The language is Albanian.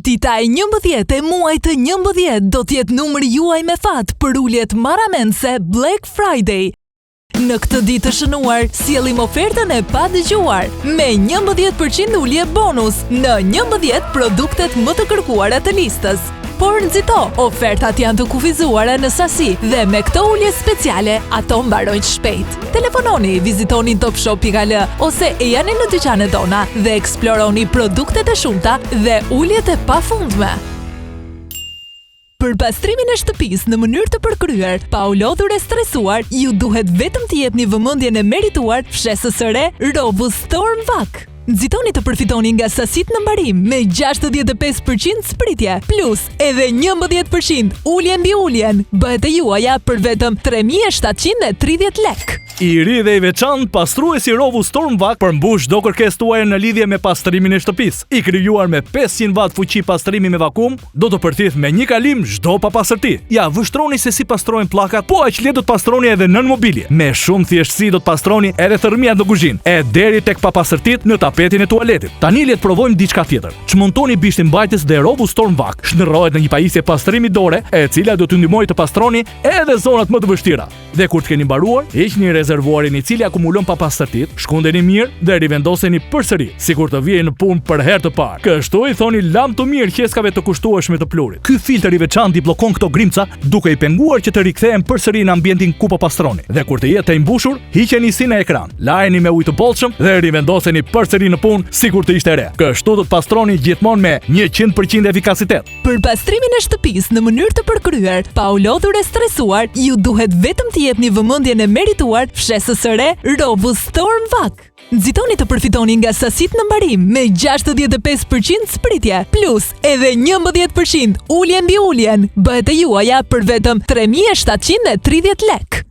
Dita e 11 e muajit të 11 do t'jetë numri juaj me fat për uljet maramense Black Friday. Në këtë ditë të shënuar, sjellim ofertën e padëgjuar me 11% ulje bonus në 11 produktet më të kërkuara të listës. Por nxito, ofertat janë të kufizuara në sasi dhe me këto ulje speciale ato mbarojnë shpejt. Telefononi, vizitoni topshop.al ose e jani në dyqanet tona dhe eksploroni produktet e shumta dhe uljet e pafundme. Për pastrimin e shtëpisë në mënyrë të përkryer, pa u lodhur e stresuar, ju duhet vetëm të jepni vëmendjen e merituar fshesës së re Robust Storm Vac. Nxitoni të përfitoni nga sasit në mbarim me 65% spritje, plus edhe 11% ulje mbi uljen. Bëhet e juaja për vetëm 3.730 lek. I ri dhe i veçantë pastruesi Robust Storm Vac përmbush çdo kërkesë tuaj në lidhje me pastrimin e shtëpisë. I krijuar me 500 watt fuqi pastrimi me vakum, do të përthith me një kalim çdo papastërti. Ja, vështroni se si pastrohen pllakat, po aq lehtë do të pastroni edhe nën mobilje. Me shumë thjeshtësi do të pastroni edhe thërmiat në kuzhinë, e deri tek papastërtit në tapetin e tualetit. Tani le të provojmë diçka tjetër. Çmontoni bishtin mbajtës dhe Robust Storm Vac. Shndërrohet në një pajisje pastrimi dore, e cila do t'ju ndihmojë të pastroni edhe zonat më të vështira. Dhe kur të keni mbaruar, hiqni rezervuarin i cili akumulon papastërtit, shkundeni mirë dhe rivendoseni përsëri, sikur të vijeni në punë për herë të parë. Kështu i thoni lam të mirë qeskave të kushtueshme të plurit. Ky filtr i veçantë i bllokon këto grimca, duke i penguar që të rikthehen përsëri në ambientin ku po pastroni. Dhe kur të jetë i mbushur, hiqeni si në ekran, lajeni me ujë të bollshëm dhe rivendoseni përsëri në punë sikur të ishte re. Kështu do të pastroni gjithmonë me 100% efikasitet. Për pastrimin e shtëpisë në mënyrë të përkryer, pa u lodhur e stresuar, ju duhet vetëm të jepni vëmendjen e merituar fshesës së re Robust Storm Vac. Nxitoni të përfitoni nga sasit në mbarim me 65% spritje, plus edhe 11% ulje mbi uljen. Bëhet e juaja për vetëm 3.730 lek.